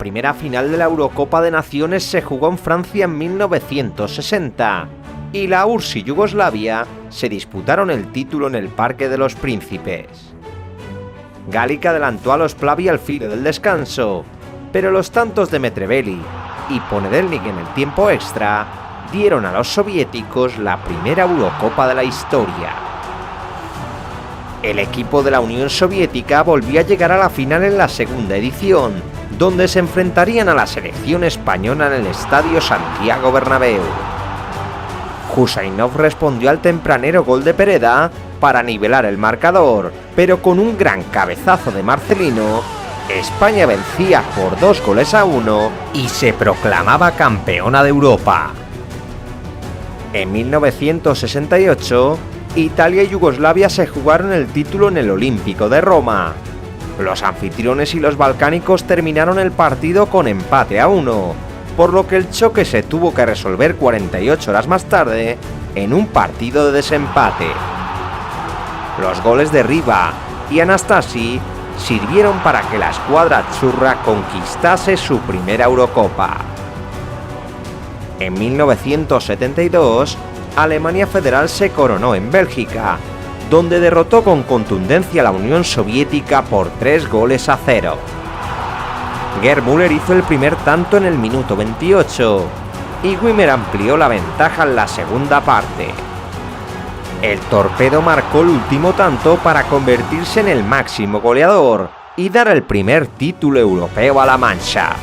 Primera final de la Eurocopa de Naciones se jugó en Francia en 1960 y la URSS y Yugoslavia se disputaron el título en el Parque de los Príncipes. Galic adelantó a los Plavi al filo del descanso, pero los tantos de Metreveli y Ponedelnik en el tiempo extra dieron a los soviéticos la primera Eurocopa de la historia. El equipo de la Unión Soviética volvió a llegar a la final en la segunda edición, donde se enfrentarían a la selección española en el Estadio Santiago Bernabéu. Husainov respondió al tempranero gol de Pereda para nivelar el marcador, pero con un gran cabezazo de Marcelino, España vencía por 2-1 y se proclamaba campeona de Europa. En 1968, Italia y Yugoslavia se jugaron el título en el Olímpico de Roma. Los anfitriones y los balcánicos terminaron el partido con empate a 1, por lo que el choque se tuvo que resolver 48 horas más tarde en un partido de desempate. Los goles de Riva y Anastasi sirvieron para que la escuadra azzurra conquistase su primera Eurocopa. En 1972, Alemania Federal se coronó en Bélgica, donde derrotó con contundencia a la Unión Soviética por 3-0. Gerd Müller hizo el primer tanto en el minuto 28 y Wimmer amplió la ventaja en la segunda parte. El torpedo marcó el último tanto para convertirse en el máximo goleador y dar el primer título europeo a la Mannschaft.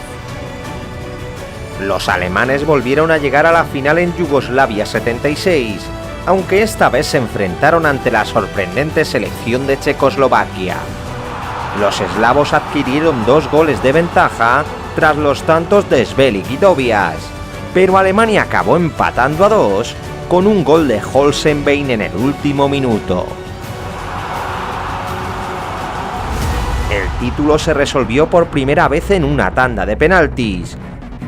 Los alemanes volvieron a llegar a la final en Yugoslavia 76, aunque esta vez se enfrentaron ante la sorprendente selección de Checoslovaquia. Los eslavos adquirieron 2 goles de ventaja tras los tantos de Sbelik y Tobias, pero Alemania acabó empatando a 2 con un gol de Holzenbein en el último minuto. El título se resolvió por primera vez en una tanda de penaltis,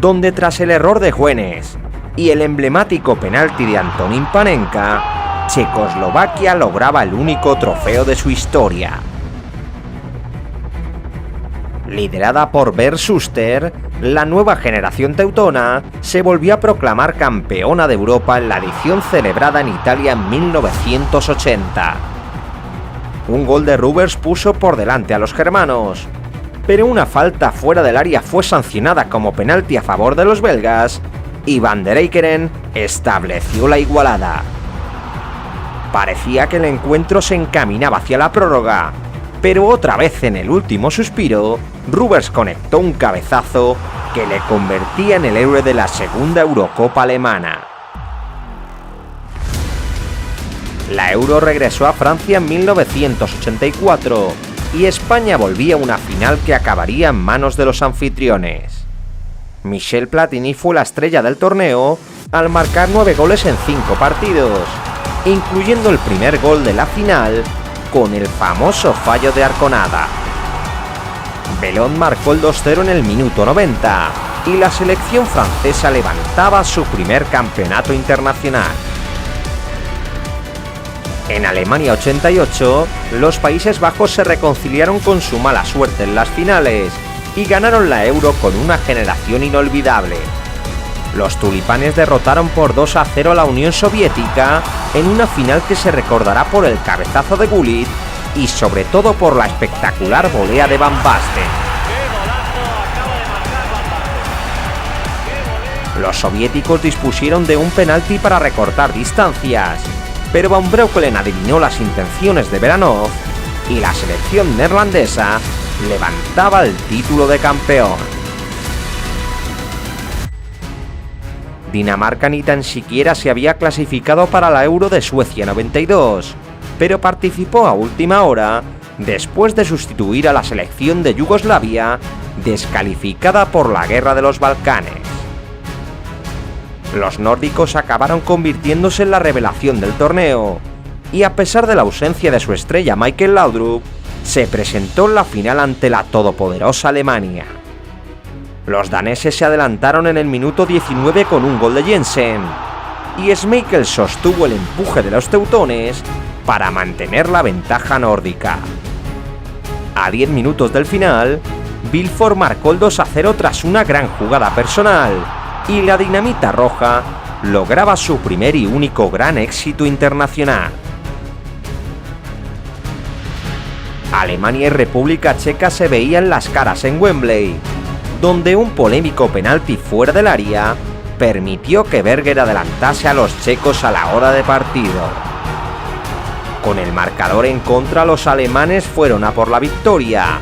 donde tras el error de Juenes y el emblemático penalti de Antonín Panenka, Checoslovaquia lograba el único trofeo de su historia. Liderada por Bernd Schuster, la nueva generación teutona se volvió a proclamar campeona de Europa en la edición celebrada en Italia en 1980. Un gol de Rubers puso por delante a los germanos, pero una falta fuera del área fue sancionada como penalti a favor de los belgas y Van der Eekeren estableció la igualada. Parecía que el encuentro se encaminaba hacia la prórroga, pero otra vez en el último suspiro, Rubers conectó un cabezazo que le convertía en el héroe de la segunda Eurocopa alemana. La Euro regresó a Francia en 1984 y España volvía a una final que acabaría en manos de los anfitriones. Michel Platini fue la estrella del torneo al marcar 9 goles en 5 partidos, incluyendo el primer gol de la final con el famoso fallo de Arconada. Bellon marcó el 2-0 en el minuto 90 y la selección francesa levantaba su primer campeonato internacional. En Alemania 88, los Países Bajos se reconciliaron con su mala suerte en las finales y ganaron la Euro con una generación inolvidable. Los tulipanes derrotaron por 2-0 a la Unión Soviética en una final que se recordará por el cabezazo de Gullit y sobre todo por la espectacular volea de Van Basten. Los soviéticos dispusieron de un penalti para recortar distancias, pero Van Breukelen adivinó las intenciones de Beranov y la selección neerlandesa levantaba el título de campeón. Dinamarca ni tan siquiera se había clasificado para la Euro de Suecia 92, pero participó a última hora después de sustituir a la selección de Yugoslavia, descalificada por la Guerra de los Balcanes. Los nórdicos acabaron convirtiéndose en la revelación del torneo, y a pesar de la ausencia de su estrella Michael Laudrup, se presentó en la final ante la todopoderosa Alemania. Los daneses se adelantaron en el minuto 19 con un gol de Jensen, y Schmeichel sostuvo el empuje de los teutones para mantener la ventaja nórdica. A 10 minutos del final, Vilfort marcó el 2-0 tras una gran jugada personal, y la dinamita roja lograba su primer y único gran éxito internacional. Alemania y República Checa se veían las caras en Wembley, donde un polémico penalti fuera del área permitió que Berger adelantase a los checos a la hora de partido. Con el marcador en contra, los alemanes fueron a por la victoria,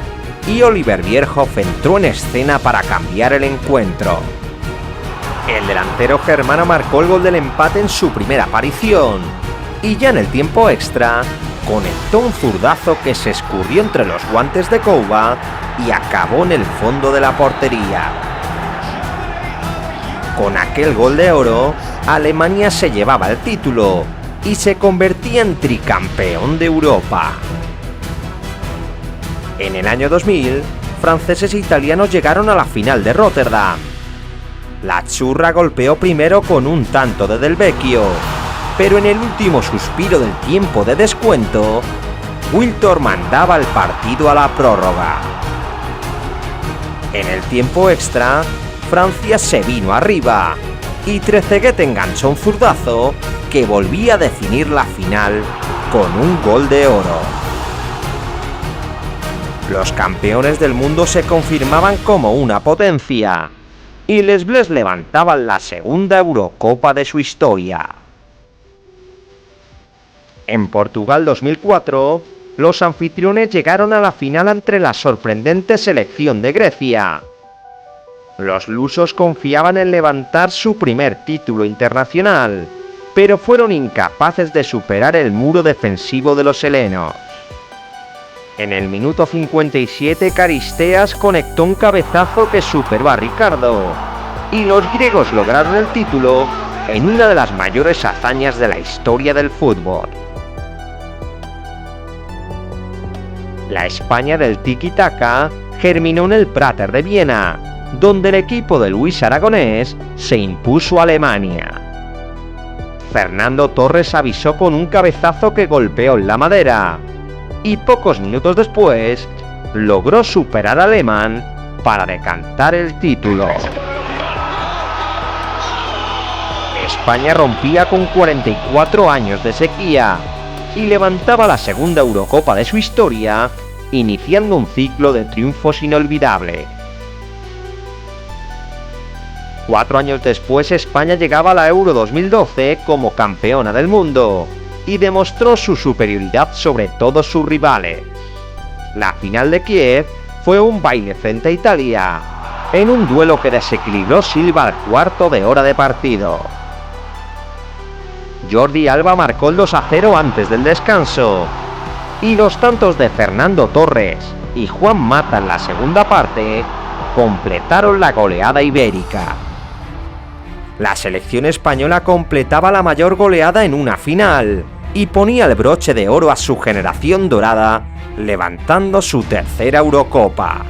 y Oliver Bierhoff entró en escena para cambiar el encuentro. El delantero germano marcó el gol del empate en su primera aparición, y ya en el tiempo extra conectó un zurdazo que se escurrió entre los guantes de Kouba y acabó en el fondo de la portería. Con aquel gol de oro, Alemania se llevaba el título y se convertía en tricampeón de Europa. En el año 2000, franceses e italianos llegaron a la final de Rotterdam. La Azzurra golpeó primero con un tanto de Del Vecchio, pero en el último suspiro del tiempo de descuento, Wiltor mandaba el partido a la prórroga. En el tiempo extra, Francia se vino arriba y Trezeguet enganchó un zurdazo que volvía a definir la final con un gol de oro. Los campeones del mundo se confirmaban como una potencia y Les Bleus levantaban la segunda Eurocopa de su historia. En Portugal 2004, los anfitriones llegaron a la final ante la sorprendente selección de Grecia. Los lusos confiaban en levantar su primer título internacional, pero fueron incapaces de superar el muro defensivo de los helenos. En el minuto 57, Caristeas conectó un cabezazo que superó a Ricardo, y los griegos lograron el título en una de las mayores hazañas de la historia del fútbol. La España del tiki-taka germinó en el Prater de Viena, donde el equipo de Luis Aragonés se impuso a Alemania. Fernando Torres avisó con un cabezazo que golpeó en la madera, y pocos minutos después logró superar al alemán para decantar el título. España rompía con 44 años de sequía y levantaba la segunda Eurocopa de su historia, iniciando un ciclo de triunfos inolvidable. 4 años después, España llegaba a la Euro 2012 como campeona del mundo y demostró su superioridad sobre todos sus rivales. La final de Kiev fue un baile frente a Italia, en un duelo que desequilibró Silva al cuarto de hora de partido. Jordi Alba marcó el 2-0 antes del descanso, y los tantos de Fernando Torres y Juan Mata en la segunda parte completaron la goleada ibérica. La selección española completaba la mayor goleada en una final y ponía el broche de oro a su generación dorada, levantando su tercera Eurocopa.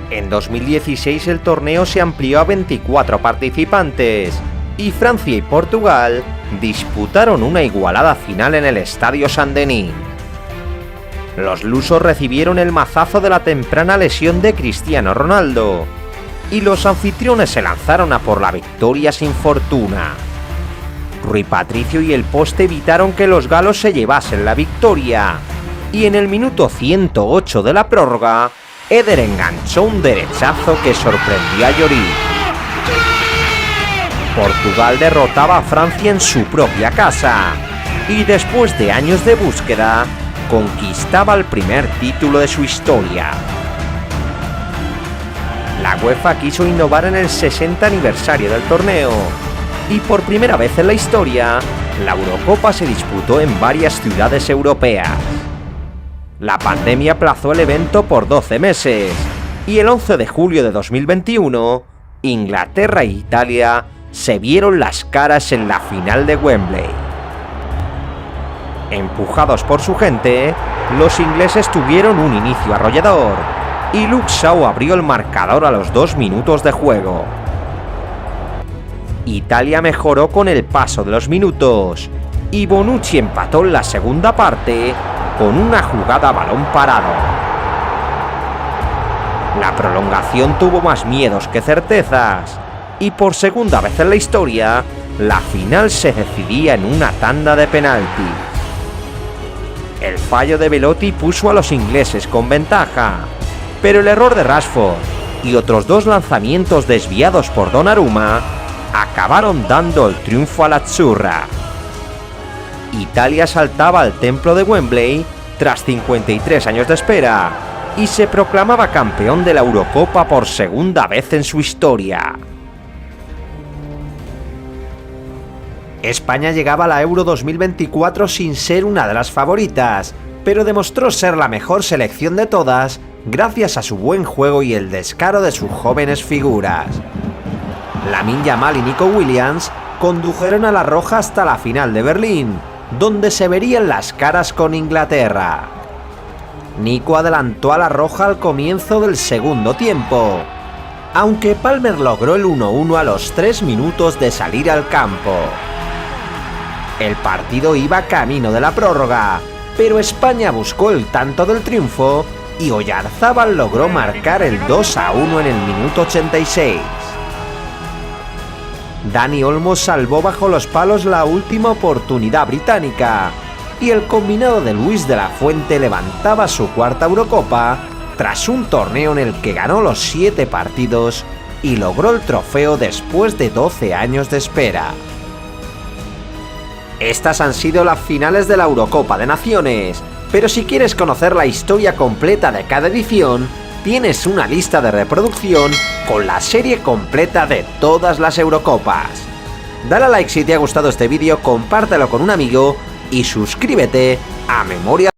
En 2016 el torneo se amplió a 24 participantes y Francia y Portugal disputaron una igualada final en el Estadio Saint-Denis. Los lusos recibieron el mazazo de la temprana lesión de Cristiano Ronaldo, y los anfitriones se lanzaron a por la victoria sin fortuna. Rui Patricio y el poste evitaron que los galos se llevasen la victoria, y en el minuto 108 de la prórroga, Eder enganchó un derechazo que sorprendió a Lloris. Portugal derrotaba a Francia en su propia casa, y después de años de búsqueda, conquistaba el primer título de su historia. La UEFA quiso innovar en el 60 aniversario del torneo, y por primera vez en la historia, la Eurocopa se disputó en varias ciudades europeas. La pandemia aplazó el evento por 12 meses, y el 11 de julio de 2021, Inglaterra e Italia se vieron las caras en la final de Wembley. Empujados por su gente, los ingleses tuvieron un inicio arrollador, y Luke Shaw abrió el marcador a los 2 minutos de juego. Italia mejoró con el paso de los minutos, y Bonucci empató en la segunda parte con una jugada a balón parado. La prolongación tuvo más miedos que certezas, y por segunda vez en la historia, la final se decidía en una tanda de penalti. El fallo de Belotti puso a los ingleses con ventaja, pero el error de Rashford y otros dos lanzamientos desviados por Donnarumma acabaron dando el triunfo a la azzurra. Italia saltaba al templo de Wembley tras 53 años de espera y se proclamaba campeón de la Eurocopa por segunda vez en su historia. España llegaba a la Euro 2024 sin ser una de las favoritas, pero demostró ser la mejor selección de todas gracias a su buen juego y el descaro de sus jóvenes figuras. Lamine Yamal y Nico Williams condujeron a la roja hasta la final de Berlín, donde se verían las caras con Inglaterra. Nico adelantó a la roja al comienzo del segundo tiempo, aunque Palmer logró el 1-1 a los 3 minutos de salir al campo. El partido iba camino de la prórroga, pero España buscó el tanto del triunfo y Oyarzábal logró marcar el 2-1 en el minuto 86. Dani Olmo salvó bajo los palos la última oportunidad británica, y el combinado de Luis de la Fuente levantaba su cuarta Eurocopa tras un torneo en el que ganó los 7 partidos y logró el trofeo después de 12 años de espera. Estas han sido las finales de la Eurocopa de Naciones, pero si quieres conocer la historia completa de cada edición, tienes una lista de reproducción con la serie completa de todas las Eurocopas. Dale a like si te ha gustado este vídeo, compártelo con un amigo y suscríbete a Memoria